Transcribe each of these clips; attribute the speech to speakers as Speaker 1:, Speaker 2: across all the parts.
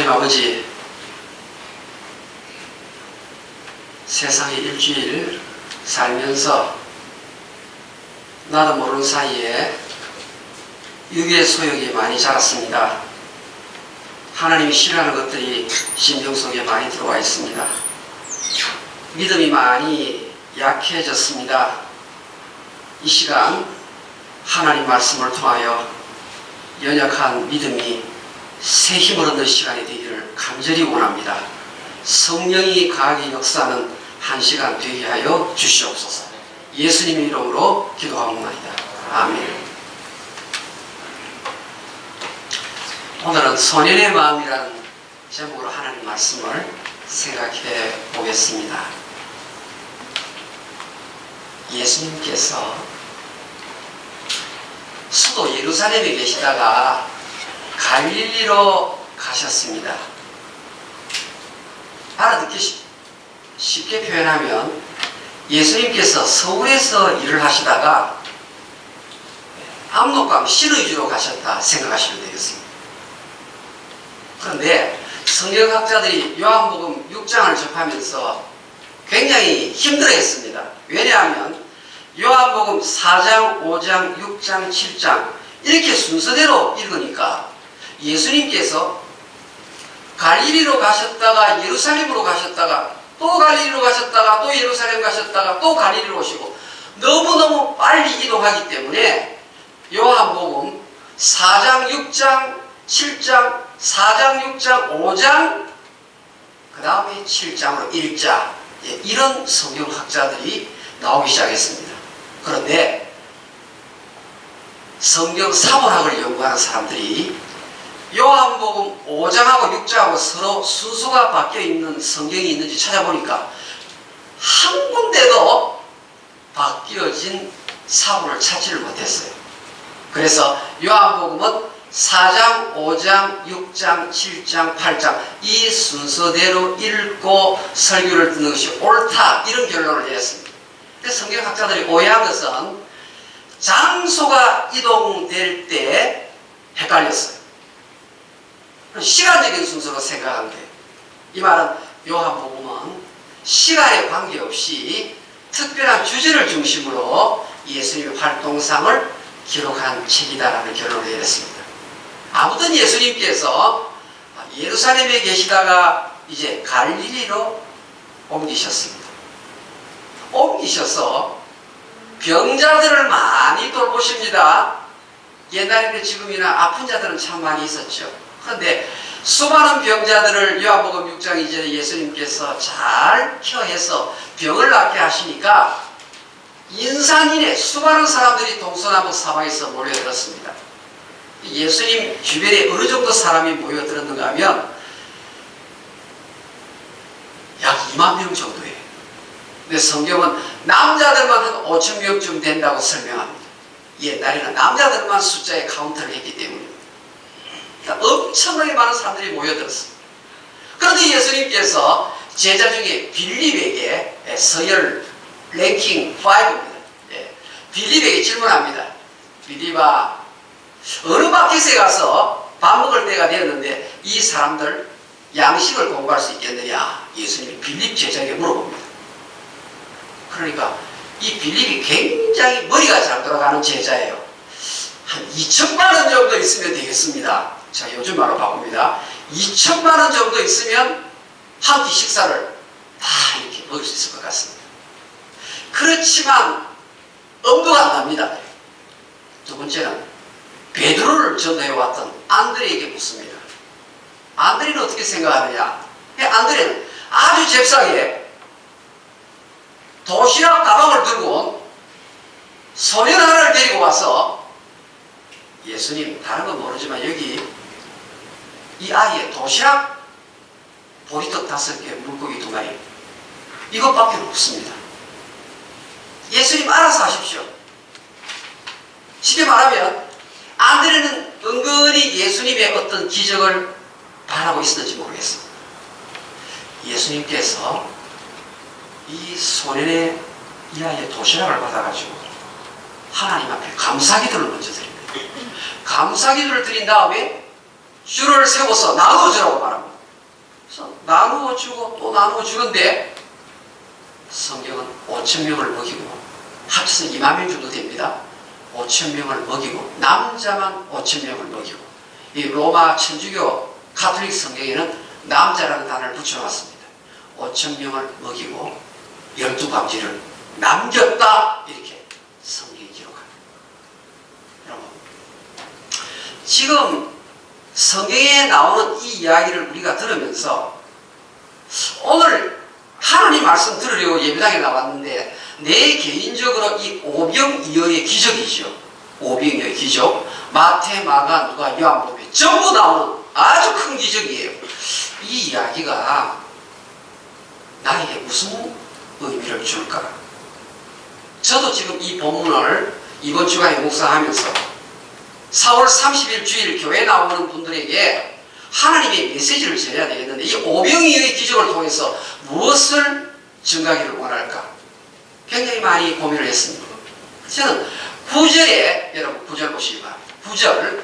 Speaker 1: 하나님 아버지, 세상에 일주일 살면서 나도 모르는 사이에 육의 소욕이 많이 자랐습니다. 하나님이 싫어하는 것들이 심령 속에 많이 들어와 있습니다. 믿음이 많이 약해졌습니다. 이 시간 하나님 말씀을 통하여 연약한 믿음이 새 힘을 얻는 시간이 되기를 간절히 원합니다. 성령이 강하게 역사하는 한 시간 되게 하여 주시옵소서. 예수님 이름으로 기도하옵나이다. 아멘. 오늘은 소년의 마음이라는 제목으로 하나님 말씀을 생각해 보겠습니다. 예수님께서 수도 예루살렘에 계시다가 갈릴리로 가셨습니다. 알아듣기 쉽게 표현하면 예수님께서 서울에서 일을 하시다가 압록강 신의주로 가셨다 생각하시면 되겠습니다. 그런데 성경학자들이 요한복음 6장을 접하면서 굉장히 힘들어했습니다. 왜냐하면 요한복음 4장, 5장, 6장, 7장 이렇게 순서대로 읽으니까 예수님께서 갈릴리로 가셨다가 예루살렘으로 가셨다가 또 갈릴리로 가셨다가 또 예루살렘 가셨다가 또 갈릴리로 오시고 너무너무 빨리 이동하기 때문에 요한복음 4장, 6장, 7장, 4장, 6장, 5장 그 다음에 7장으로 읽자, 이런 성경학자들이 나오기 시작했습니다. 그런데 성경 사본학을 연구하는 사람들이 요한복음 5장하고 6장하고 서로 순서가 바뀌어 있는 성경이 있는지 찾아보니까 한 군데도 바뀌어진 사본을 찾지를 못했어요. 그래서 요한복음은 4장, 5장, 6장, 7장, 8장 이 순서대로 읽고 설교를 듣는 것이 옳다, 이런 결론을 내렸습니다. 그래서 성경학자들이 오해한 것은 장소가 이동될 때 헷갈렸어요. 시간적인 순서로 생각한 거예요. 이 말은 요한복음은 시간에 관계없이 특별한 주제를 중심으로 예수님의 활동상을 기록한 책이다라는 결론을 내렸습니다. 아무튼 예수님께서 예루살렘에 계시다가 이제 갈릴리로 옮기셨습니다. 옮기셔서 병자들을 많이 돌보십니다. 옛날에는 지금이나 아픈 자들은 참 많이 있었죠. 그런데 수많은 병자들을 요한복음 6장 이전에 예수님께서 잘 케어해서 병을 낫게 하시니까 인산인해 수많은 사람들이 동서남북 사방에서 몰려들었습니다. 예수님 주변에 어느 정도 사람이 모여들었는가 하면 약 2만 명 정도예요. 근데 성경은 남자들만 한 5천 명쯤 된다고 설명합니다. 옛날에는 남자들만 숫자에 카운터를 했기 때문입니다. 그러니까 엄청나게 많은 사람들이 모여들었습니다. 그런데 예수님께서 제자 중에 빌립에게 서열 랭킹 5입니다. 빌립에게 질문합니다. 빌립아, 어느 마켓에 가서 밥 먹을 때가 되었는데 이 사람들 양식을 공부할 수 있겠느냐? 예수님이 빌립 제자에게 물어봅니다. 그러니까 이 빌립이 굉장히 머리가 잘 돌아가는 제자예요. 한 2천만 원 정도 있으면 되겠습니다. 자, 요즘 말로 바꿉니다. 2천만 원 정도 있으면 한 끼 식사를 다 이렇게 먹을 수 있을 것 같습니다. 그렇지만 엄두가 안 납니다. 두 번째는 베드로를 전도해왔던 안드레에게 묻습니다. 안드레는 어떻게 생각하느냐? 안드레는 아주 잽싸게 도시락 가방을 들고 온 소년 하나를 데리고 와서 예수님, 다른 건 모르지만 여기 이 아이의 도시락 보리떡 5개, 물고기 2마리 이것밖에 없습니다. 예수님 알아서 하십시오. 쉽게 말하면 안드레는 은근히 예수님의 어떤 기적을 바라고 있었는지 모르겠습니다. 예수님께서 이 소년의 이 아이의 도시락을 받아가지고 하나님 앞에 감사기도를 먼저 드립니다. 감사기도를 드린 다음에 줄을 세워서 나눠주라고 말합니다. 그래서 나누어 주고 또 나누어 주는데 성경은 5,000명을 먹이고 합쳐서 2만 명 정도 됩니다. 5,000명을 먹이고 남자만 5,000명을 먹이고 이 로마 천주교 가톨릭 성경에는 남자라는 단어를 붙여놨습니다. 5,000명을 먹이고 12가지를 남겼다 이렇게 성경이 기록합니다. 여러분 지금 성경에 나오는 이 이야기를 우리가 들으면서 오늘 하나님 말씀 들으려고 예배당에 나왔는데 내 개인적으로 이 오병이어의 기적이죠. 오병이어의 기적 마태, 마가, 누가, 요한복음에 전부 나오는 아주 큰 기적이에요. 이 이야기가 나에게 무슨 의미를 줄까? 저도 지금 이 본문을 이번 주간에 묵상하면서 4월 30일 주일 교회 나오는 분들에게 하나님의 메시지를 전해야 되겠는데 이 오병이어의 기적을 통해서 무엇을 증가하기를 원할까? 굉장히 많이 고민을 했습니다. 저는 9절에 여러분 9절 보시기 바랍니다. 9절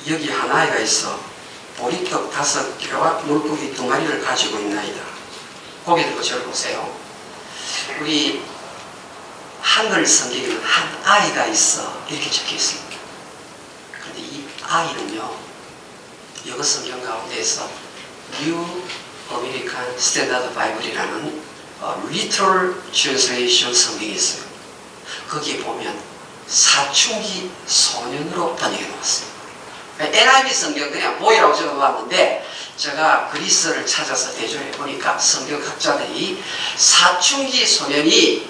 Speaker 1: 여기 한 아이가 있어 보리떡 5개와 물고기 2마리를 가지고 있나이다. 고개 들고 저를 보세요. 우리 한글 성경에는 한 아이가 있어 이렇게 적혀 있습니다. 그런데 이 아이는요 영어 성경 가운데에서 New American Standard Bible이라는 Literal Translation 성경이 있어요. 거기에 보면 사춘기 소년으로 번역해 놓았어요. NIV 성경 그냥 보이라고 적어봤는데 제가 그리스어를 찾아서 대조해 보니까 성경학자들이 사춘기 소년이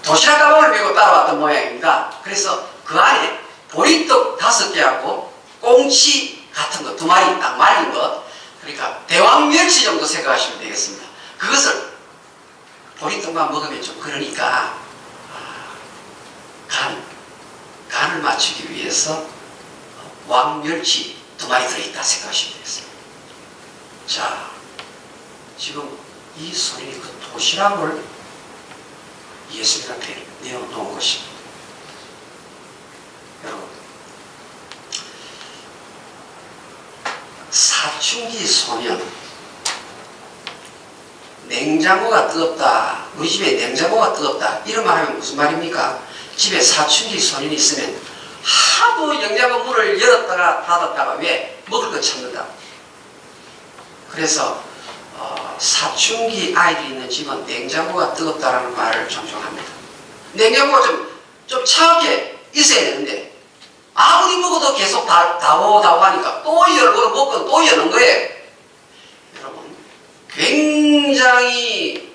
Speaker 1: 도시락 가방을 메고 따라왔던 모양입니다. 그래서 그 안에 보리떡 5개하고 꽁치 같은 것 2마리 딱 말린 것, 그러니까 대왕 멸치 정도 생각하시면 되겠습니다. 그것을 보리떡만 먹으면 좀 그러니까 간을 맞추기 위해서 왕멸치 2마리 들어있다 생각하시면 되겠습니다. 자, 지금 이 소년이 그 도시락을 예수님 앞에 내어놓은 것입니다. 여러분, 사춘기 소년, 냉장고가 뜨겁다, 우리 집에 냉장고가 뜨겁다 이런 말 하면 무슨 말입니까? 집에 사춘기 소년이 있으면 하도 냉장고 문을 열었다가 닫았다가 왜? 먹을 거 찾는다. 그래서 사춘기 아이들이 있는 집은 냉장고가 뜨겁다라는 말을 종종 합니다. 냉장고가 좀 차갑게 있어야 되는데 아무리 먹어도 계속 다오다오 하니까 또 열고 먹고 또 여는 거예요. 여러분, 굉장히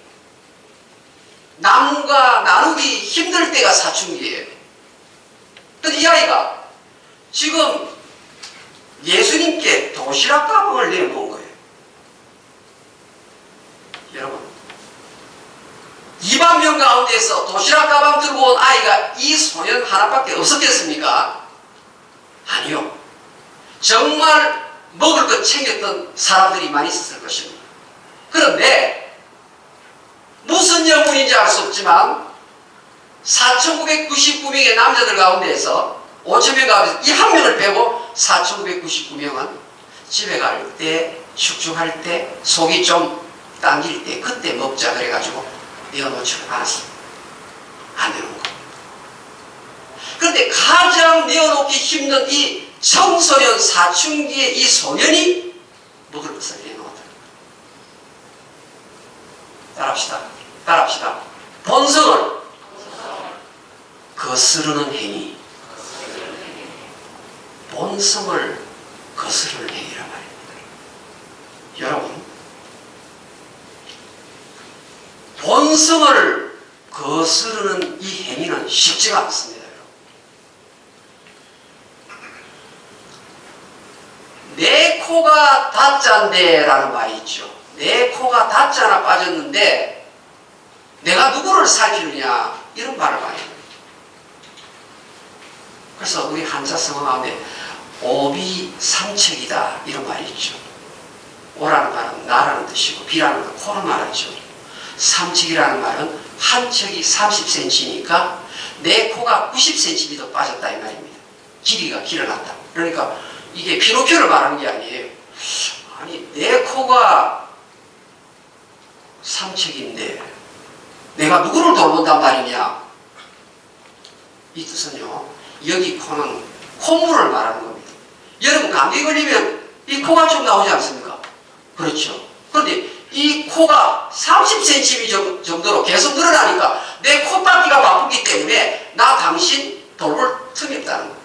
Speaker 1: 남과 나누기 힘들 때가 사춘기예요. 근데 이 아이가 지금 예수님께 도시락 가방을 내어놓은 거예요. 여러분, 2만 명 가운데서 도시락 가방 들고 온 아이가 이 소년 하나밖에 없었겠습니까? 아니요. 정말 먹을 것 챙겼던 사람들이 많이 있었을 것입니다. 그런데 무슨 영문인지 알 수 없지만 4,999명의 남자들 가운데에서 5,000명 가운데서 이 한 명을 빼고 4,999명은 집에 갈 때, 축축할 때, 속이 좀 당길 때 그때 먹자 그래가지고 내어놓지를 않았습니다. 안 내놓은 겁니다. 그런데 가장 내어놓기 힘든 이 청소년 사춘기의 이 소년이 먹을 것을 내놓았다. 따라합시다. 본성을 거스르는 행위. 본성을 거스르는 행위란 말입니다. 여러분, 본성을 거스르는 이 행위는 쉽지가 않습니다. 내 코가 다짠데 라는 말이 있죠. 내 코가 다짜 하나 빠졌는데 내가 누구를 살피느냐 이런 말을 많이 해요. 그래서 우리 한자 성어 가운데 오비 삼척이다 이런 말이 있죠. 오라는 말은 나라는 뜻이고 비라는 말은 코를 말하죠. 삼척이라는 말은 한 척이 30cm니까 내 코가 90cm 빠졌다 이 말입니다. 길이가 길어났다. 그러니까 이게 피노키오를 말하는 게 아니에요. 아니, 내 코가 삼척인데 내가 누구를 돌본단 말이냐? 이 뜻은요, 여기 코는 콧물을 말하는 겁니다. 여러분, 감기 걸리면 이 코가 좀 나오지 않습니까? 그렇죠. 그런데 이 코가 30cm 정도로 계속 늘어나니까 내 콧바퀴가 바쁘기 때문에 나 당신 돌볼 틈이 없다는 거예요.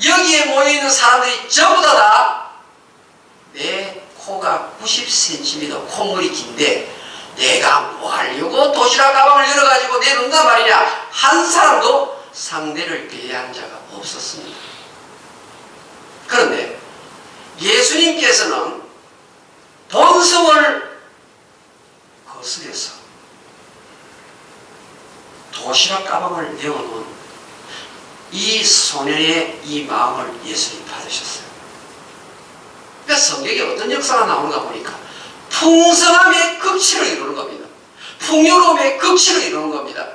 Speaker 1: 여기에 모여있는 사람들이 전부 다 내 코가 90cm 콧물이 긴데 내가 뭐 하려고 도시락 가방을 열어가지고 내놓는단 말이냐? 한 사람도 상대를 배려한 자가 없었습니다. 그런데 예수님께서는 본성을 거스려서 도시락 가방을 내어놓은 이 소년의 이 마음을 예수님 받으셨어요. 그러니까 성경에 어떤 역사가 나오는가 보니까 풍성함의 극치를 이루는 겁니다. 풍요로움의 극치를 이루는 겁니다.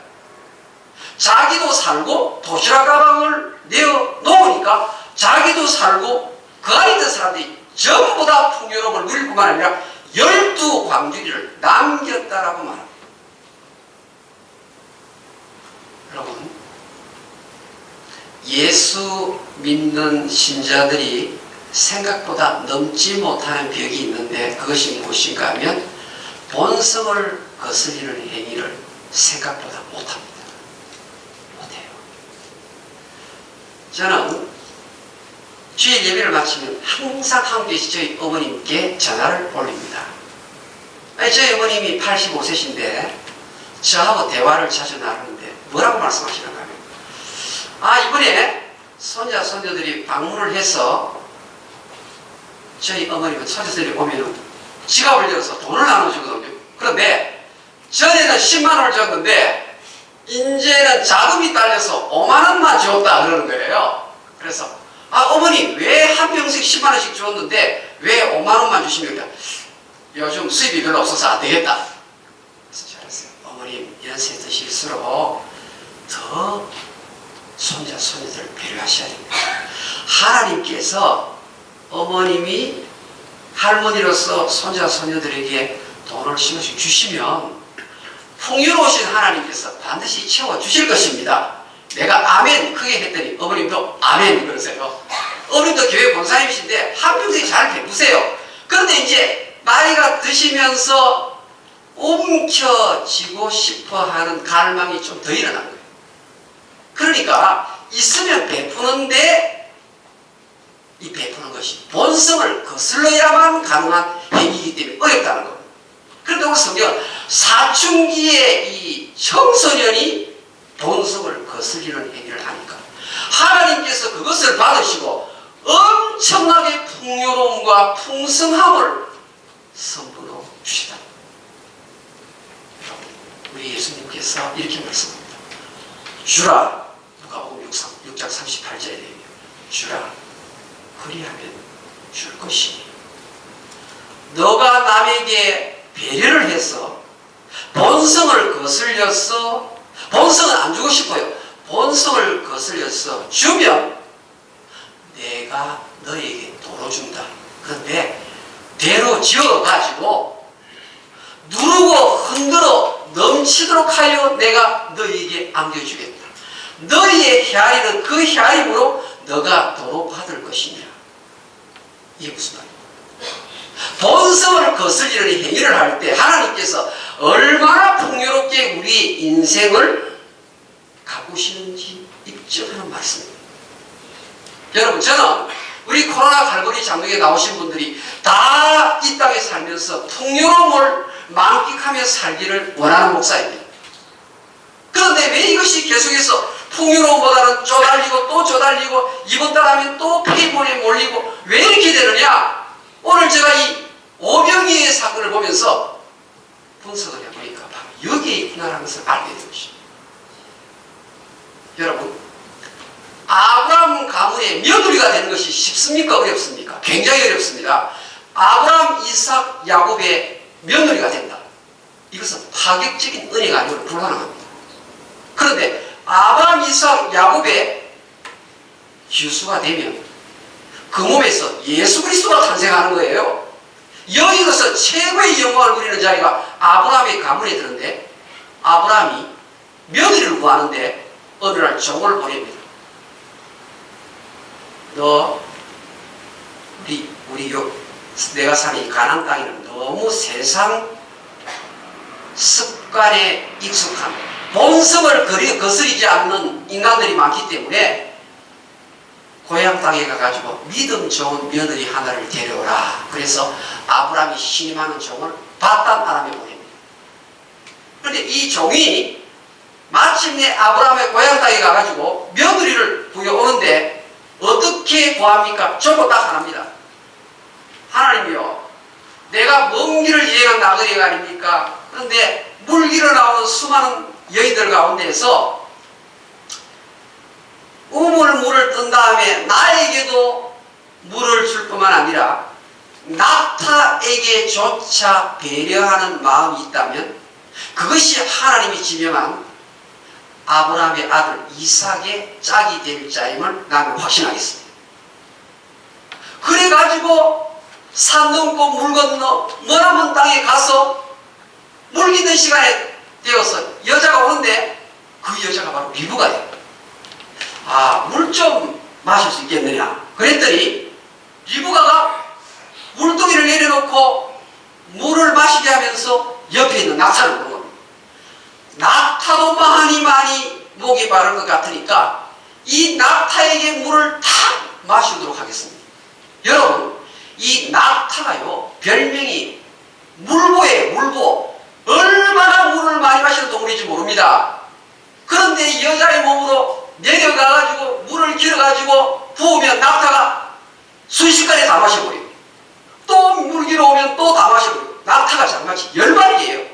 Speaker 1: 자기도 살고 도시락 가방을 내어놓으니까 자기도 살고 그 안에 있던 사람들이 전부 다 풍요로움을 누릴 뿐만 아니라 12광주리를 남겼다라고 말합니다. 여러분, 예수 믿는 신자들이 생각보다 넘지 못하는 벽이 있는데 그것이 무엇인가 하면 본성을 거스리는 행위를 생각보다 못합니다. 못해요. 저는 주일 예배를 마치면 항상 한국에 저희 어머님께 전화를 올립니다. 저희 어머님이 85세신데 저하고 대화를 자주 나누는데 뭐라고 말씀하시는가 하면, 이번에 손자 손녀들이 방문을 해서 저희 어머님은 손자들이 오면 지갑을 열어서 돈을 나눠주거든요. 그런데 전에는 10만원을 줬는데 이제는 자금이 딸려서 5만원만 줬다 그러는 거예요. 그래서 어머니 왜 한 명씩 10만원씩 줬는데 왜 5만원만 주십니까? 요즘 수입이 별로 없어서 안 되겠다. 그래서 잘했어요. 어머님 연세 드실수록 더 손자 손녀들을 배려하셔야 됩니다. 하나님께서 어머님이 할머니로서 손자 손녀들에게 돈을 10원씩 주시면 풍요로우신 하나님께서 반드시 채워주실 것입니다. 내가 아멘 크게 했더니 어머님도 아멘 그러세요. 어머님도 교회 권사님이신데 한평생 잘 베푸세요. 그런데 이제 나이가 드시면서 움켜쥐고 싶어하는 갈망이 좀 더 일어난 거예요. 그러니까 있으면 베푸는데 이 베푸는 것이 본성을 거슬러야만 가능한 행위이기 때문에 어렵다는 겁니다. 그런데 오늘 성경은 사춘기의 이 청소년이 본성을 거슬리는 행위를 하니까 하나님께서 그것을 받으시고 엄청나게 풍요로움과 풍성함을 선물로 주시다. 우리 예수님께서 이렇게 말씀합니다. 주라, 누가복음 6장 38절에 되면 주라 그리하면 줄 것이니 너가 남에게 배려를 해서 본성을 거슬려서 본성은 안 주고 싶어요. 본성을 거슬려서 주면 내가 너에게 도로 준다. 그런데 대로 지어가지고 누르고 흔들어 넘치도록 하여 내가 너에게 안겨주겠다. 너희의 헤아리는 그 헤아림으로 너가 도로 받을 것이냐. 이게 무슨 말이에요? 본성을 거슬리는 행위를 할 때 하나님께서 얼마나 풍요롭게 우리 인생을 가꾸시는지 입증하는 말씀입니다. 여러분, 저는 우리 코로나 갈고리 장로에 나오신 분들이 다 이 땅에 살면서 풍요로움을 만끽하며 살기를 원하는 목사입니다. 그런데 왜 이것이 계속해서 풍요로움보다는 쪼달리고 또 쪼달리고 이번 달 하면 또 폐렴에 몰리고 왜 이렇게 되느냐? 오늘 제가 이 오병이의 사건을 보면서 분석을 해보니까 바로 여기에 있구나라는 것을 알게 된 것입니다. 여러분, 아브라함 가문의 며느리가 되는 것이 쉽습니까? 어렵습니까? 굉장히 어렵습니다. 아브라함, 이삭, 야곱의 며느리가 된다. 이것은 파격적인 은혜가 아니고 불가능합니다. 그런데 아브라함, 이삭, 야곱의 기수가 되면 그 몸에서 예수 그리스도가 탄생하는 거예요. 여기서 최고의 영광을 누리는 자리가 아브라함의 가문에 드는데, 아브라함이 며느리를 구하는데 어느 날 종을 보냅니다. 너 우리 내가 사는 이 가나안 땅에는 너무 세상 습관에 익숙한 본성을 거스리지 않는 인간들이 많기 때문에 고향 땅에 가가지고 믿음 좋은 며느리 하나를 데려오라. 그래서 아브라함이 신임하는 종을 바단 아람에 보냅니다. 그런데 이 종이 마침내 아브라함의 고향 땅에 가가지고 며느리를 구해오는데 어떻게 구합니까? 종은 딱 하나입니다. 하나님이요, 내가 먼 길을 여행한 나그네가 아닙니까? 그런데 물길로 나오는 수많은 여인들 가운데에서 우물물을 뜬 다음에 나에게도 물을 줄 뿐만 아니라 낙타에게조차 배려하는 마음이 있다면 그것이 하나님이 지명한 아브라함의 아들 이삭의 짝이 될 자임을 나는 확신하겠습니다. 그래가지고 산 넘고 물 건너 머나먼 땅에 가서 물 기는 시간에 되어서 여자가 오는데 그 여자가 바로 리브가예요. 물 좀 마실 수 있겠느냐 그랬더니 리브가가 물동이를 내려놓고 물을 마시게 하면서 옆에 있는 낙타를 보는 겁니다. 낙타도 많이 목이 마른 것 같으니까 이 낙타에게 물을 다 마시도록 하겠습니다. 여러분, 이 낙타가요, 별명이 물보예요. 물보. 얼마나 물을 많이 마시는 동물인지 모릅니다. 그런데 이 여자의 몸으로 내려가가지고 물을 길어가지고 부으면 낙타가 순식간에 다 마셔버려요. 또 물 길어오면 또 다 마셔버려요. 낙타가 장같이 열마리예요.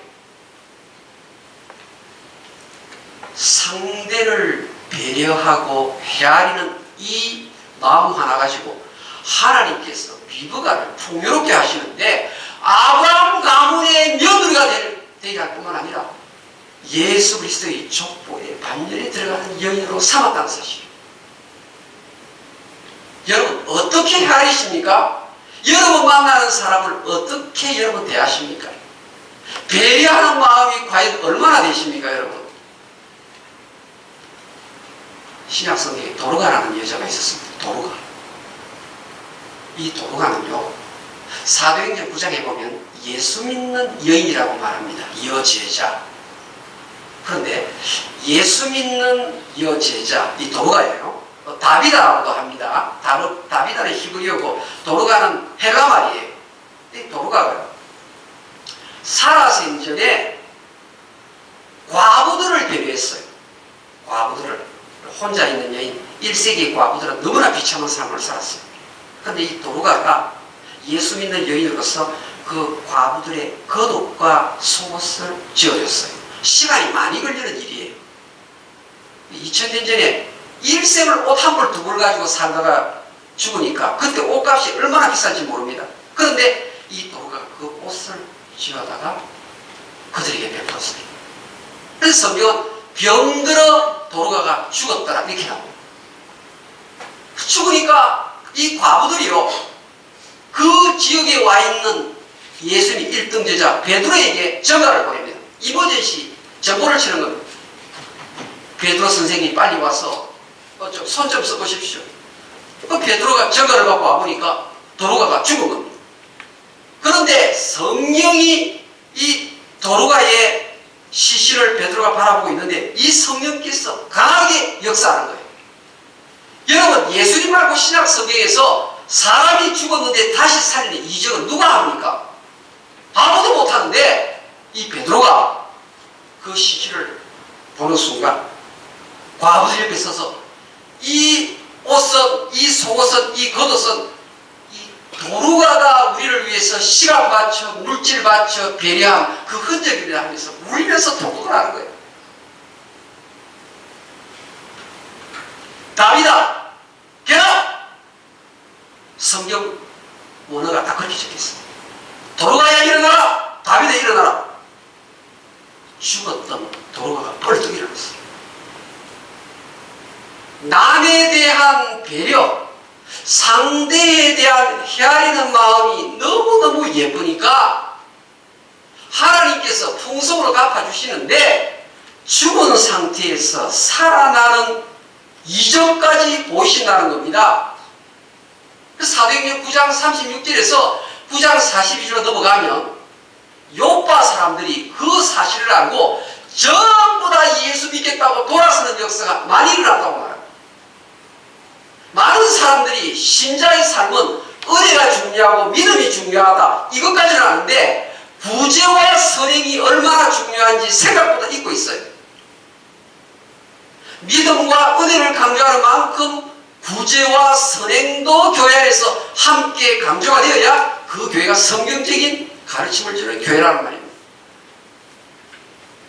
Speaker 1: 상대를 배려하고 헤아리는 이 마음 하나 가지고 하나님께서 리브가를 풍요롭게 하시는데 아브라함 가문의 며느리가 되게 할 뿐만 아니라 예수 그리스도의 족보에 반열에 들어가는 여인으로 삼았다는 사실. 여러분, 어떻게 헤아리십니까? 여러분 만나는 사람을 어떻게 여러분 대하십니까? 배려하는 마음이 과연 얼마나 되십니까, 여러분? 신약 성경에 도르가라는 여자가 있었습니다. 도르가. 이 도르가는요, 사도행전 9장에 보면 예수 믿는 여인이라고 말합니다. 여제자. 그런데 예수 믿는 여제자, 이 도르가예요. 다비다라고도 합니다. 다비다는 히브리어고 도르가는 헬라 말이에요. 이 도르가가 살아생전에 과부들을 배려했어요. 과부들을. 혼자 있는 여인, 1세기의 과부들은 너무나 비참한 삶을 살았어요. 그런데 이 도르가가 예수 믿는 여인으로서 그 과부들의 겉옷과 속옷을 지어줬어요. 시간이 많이 걸리는 일이에요. 2000년 전에 1세불 옷 한 벌 두 벌 가지고 살다가 죽으니까 그때 옷값이 얼마나 비싼지 모릅니다. 그런데 이 도르가가 그 옷을 지어다가 그들에게 베풀었어요. 그래서 성경은 병들어 도르가가 죽었더라 이렇게 나옵니다. 죽으니까 이 과부들이요, 그 지역에 와 있는 예수님 1등 제자 베드로에게 전가를 보냅니다. 이버젓이 전보를 치는 겁니다. 베드로 선생님이 빨리 와서 손 좀 써보십시오. 그 베드로가 전가를 받고 와보니까 도르가가 죽은 겁니다. 그런데 성령이 이 도르가의 시신을 베드로가 바라보고 있는데 이 성령께서 강하게 역사하는 거예요. 여러분, 예수님 말고 신약 성경에서 사람이 죽었는데 다시 살리는 이적은 누가 합니까? 아무도 못하는데 이 베드로가 그 시신을 보는 순간 과부들 옆에 서서 이 옷은, 이 속옷은, 이 겉옷은 이 도르가가 우리를 위해서 시간 바쳐, 물질 바쳐, 배려한 그 흔적이라 하면서 울면서 통곡을 하는 거예요. 다비다, 깨라! 성경 원어가 다 그렇게 적혀있어요. 도르가야 일어나라! 다비다 일어나라! 죽었던 도르가가 벌떡 일어났어요. 남에 대한 배려, 상대에 예쁘니까 하나님께서 풍성으로 갚아주시는데 죽은 상태에서 살아나는 이전까지 보신다는 겁니다. 사도행전 9장 36절에서 9장 42절로 넘어가면 요파 사람들이 그 사실을 알고 전부 다 예수 믿겠다고 돌아서는 역사가 많이 일어났다고 말합니다. 많은 사람들이 신자의 삶은 은혜가 중요하고 믿음이 중요하다 이것까지는 아는데 구제와 선행이 얼마나 중요한지 생각보다 잊고 있어요. 믿음과 은혜를 강조하는 만큼 구제와 선행도 교회 안에서 함께 강조가 되어야 그 교회가 성경적인 가르침을 주는 교회라는 말입니다.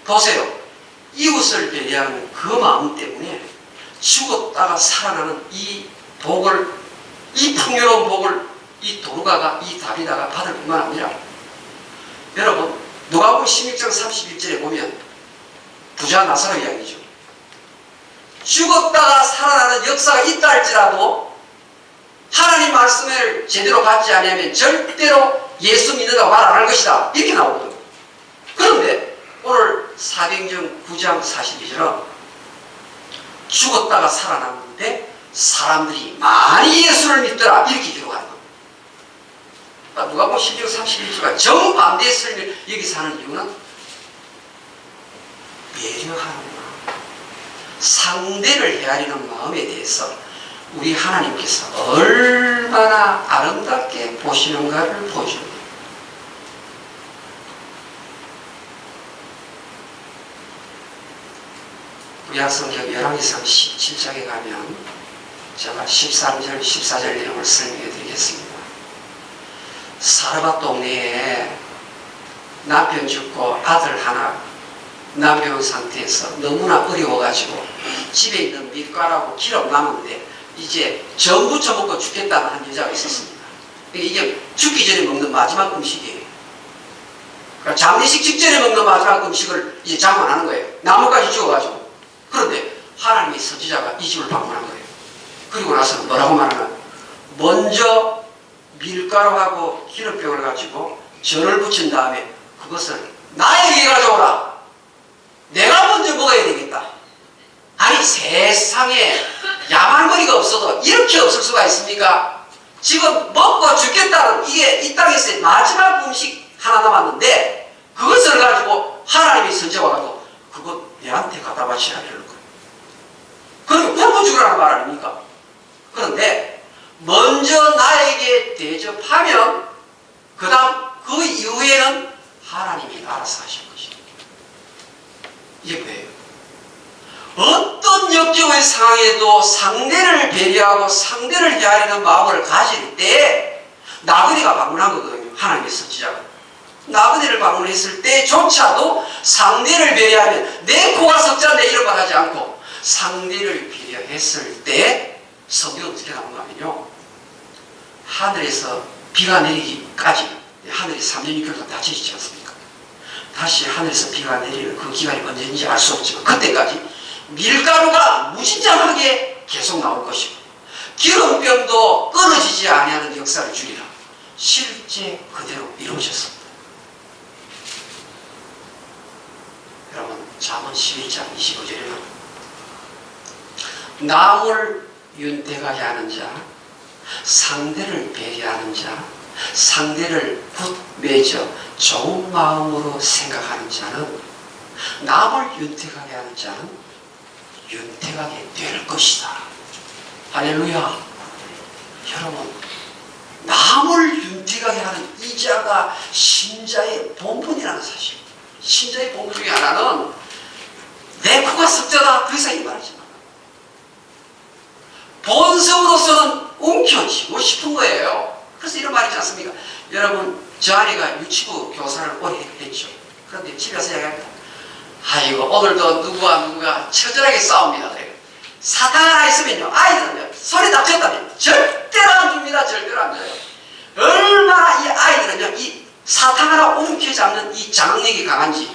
Speaker 1: 보세요. 이웃을 배려하는 그 마음 때문에 죽었다가 살아나는 이 복을, 이 풍요로운 복을 이 도르가가, 이 다비다가 받을 뿐만 아니라 여러분 누가복음 16장 31절에 보면 부자 나사로 이야기죠. 죽었다가 살아나는 역사가 있다 할지라도 하나님 말씀을 제대로 받지 않으면 절대로 예수 믿는다고 말 안 할 것이다 이렇게 나오거든요. 그런데 오늘 사도행전 9장 42절은 죽었다가 살아났는데 사람들이 많이 예수를 믿더라 이렇게 기록하는 겁니다. 누가복음 16장 31절과 정반대의 설명을 여기서 하는 이유는 배려하는 상대를 헤아리는 마음에 대해서 우리 하나님께서 얼마나 아름답게 보시는가를 보여줍니다. 구약성경 열왕기상 17장에 가면 제가 13절, 14절 내용을 설명해 드리겠습니다. 사르밧 동네에 남편 죽고 아들 하나 남겨온 상태에서 너무나 어려워가지고 집에 있는 밀가루하고 기름 남았는데 이제 전부 처먹고 죽겠다는 한 여자가 있었습니다. 이게 죽기 전에 먹는 마지막 음식이에요. 그러니까 장례식 직전에 먹는 마지막 음식을 이제 장만하는 거예요. 나무까지 죽어가지고. 그런데 하나님의 선지자가 이 집을 방문한 거예요. 그리고 나서 뭐라고 말하나? 먼저 밀가루하고 기름병을 가지고 전을 붙인 다음에 그것을 나에게 가져오라. 내가 먼저 먹어야 되겠다. 아니 세상에 야만거리가 없어도 이렇게 없을 수가 있습니까? 지금 먹고 죽겠다는 이게 이 땅에서 마지막 음식 하나 남았는데 그것을 가지고 하나님이 선지자가 와가지고 그거 내한테 갖다 바치라 이러는 거예요. 그러면 굶어 죽으라는 말 아닙니까? 그런데 먼저 나에게 대접하면 그 다음 그 이후에는 하나님이 알아서 하실 것입니다. 이게 뭐예요? 어떤 역경의 상황에도 상대를 배려하고 상대를 헤아리는 마음을 가질 때 나그네가 방문한 거거든요. 하나님의 선지자가. 나그네를 방문했을 때조차도 상대를 배려하면 내 코가 석자인데 이런 말 하지 않고 상대를 배려했을 때 성경은 어떻게 나오는가 하면요. 하늘에서 비가 내리기까지 하늘이 3년 6개월 닫혀지지 않습니까? 다시 하늘에서 비가 내리는 그 기간이 언제인지 알 수 없지만 그때까지 밀가루가 무진장하게 계속 나올 것이고 기름병도 끊어지지 아니하는 역사를 주리라. 실제 그대로 이루어졌습니다. 여러분 잠언 11장 25절에는 남을 윤택하게 하는 자, 상대를 배려하는 자, 상대를 굿 맺어 좋은 마음으로 생각하는 자는 남을 윤택하게 하는 자는 윤택하게 될 것이다. 할렐루야. 여러분 남을 윤택하게 하는 이 자가 신자의 본분이라는 사실. 신자의 본분 중에 하나는 내 코가 석자다 그 이상 이 말하지 마. 본성으로서는 움켜쥐고 싶은 거예요. 그래서 이런 말이지 않습니까? 여러분 저 아내가 유치부 교사를 오래 했죠. 그런데 집에 가서 얘기합니다. 아이고 오늘도 누구가 처절하게 싸웁니다. 그래요. 사탕 하나 있으면요 아이들은요 소리 다쳤다면 절대로 안 줍니다. 절대로 안 줘요. 얼마나 이 아이들은요 이 사탕 하나 움켜잡는 이 장악력이 강한지.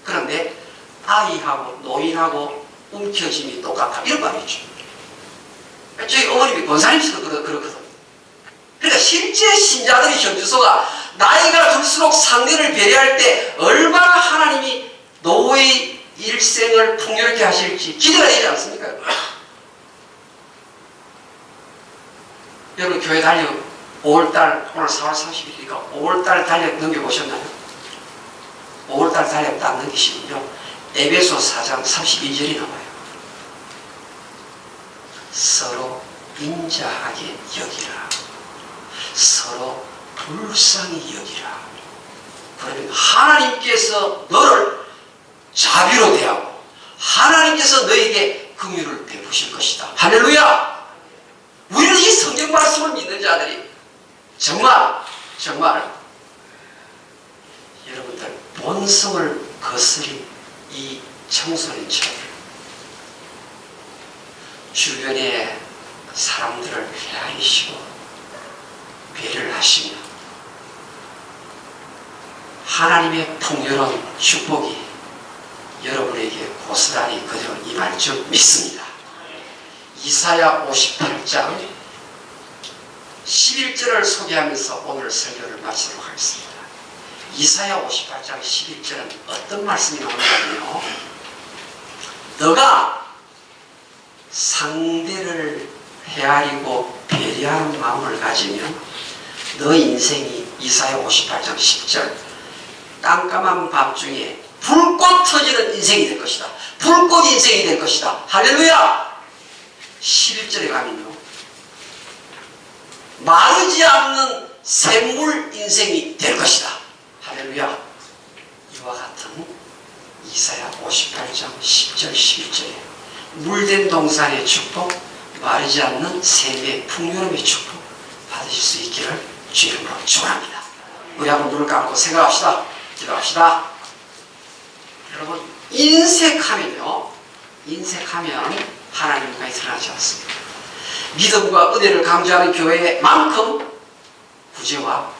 Speaker 1: 그런데 아이하고 노인하고 움켜짐이 똑같다 이런 말이죠. 저희 어머님이 권사님씨도 그렇거든. 그러니까 실제 신자들의 현주소가 나의 갈수록 상대를 배려할 때 얼마나 하나님이 노후의 일생을 풍요롭게 하실지 기대가 되지 않습니까? 여러분 교회 달력 5월달, 오늘 4월 30일이니까 5월달 달력 넘겨보셨나요? 5월달 달력 딱 넘기시면요, 에베소 4장 32절이 나와요. 서로 인자하게 여기라. 서로 불쌍히 여기라. 그러면 하나님께서 너를 자비로 대하고 하나님께서 너에게 긍휼을 베푸실 것이다. 할렐루야! 우리는 이 성경 말씀을 믿는 자들이 정말 여러분들 본성을 거스린 이 청소년처럼 주변의 사람들을 헤아리시고 배려를 하시며 하나님의 풍요로운 축복이 여러분에게 고스란히 그대로 임할 줄 믿습니다. 이사야 58장 11절을 소개하면서 오늘 설교를 마치도록 하겠습니다. 이사야 58장 11절은 어떤 말씀이 나오냐면요, 너가 상대를 헤아리고 배려하는 마음을 가지면 너 인생이, 이사야 58장 10절, 깜깜한 밤중에 불꽃 터지는 인생이 될 것이다. 불꽃 인생이 될 것이다. 할렐루야! 11절에 가면요, 마르지 않는 샘물 인생이 될 것이다. 할렐루야! 이와 같은 이사야 58장 10절 11절에 물된 동산의 축복, 마르지 않는 샘의 풍요로움의 축복 받으실 수 있기를 주 이름으로 축원합니다. 우리 한번 눈을 감고 생각합시다. 기도합시다. 여러분, 인색하면 하나님과 드러나지 않습니다. 믿음과 은혜를 강조하는 교회만큼 구제와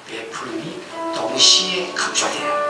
Speaker 1: 베풀음이 동시에 강조돼요.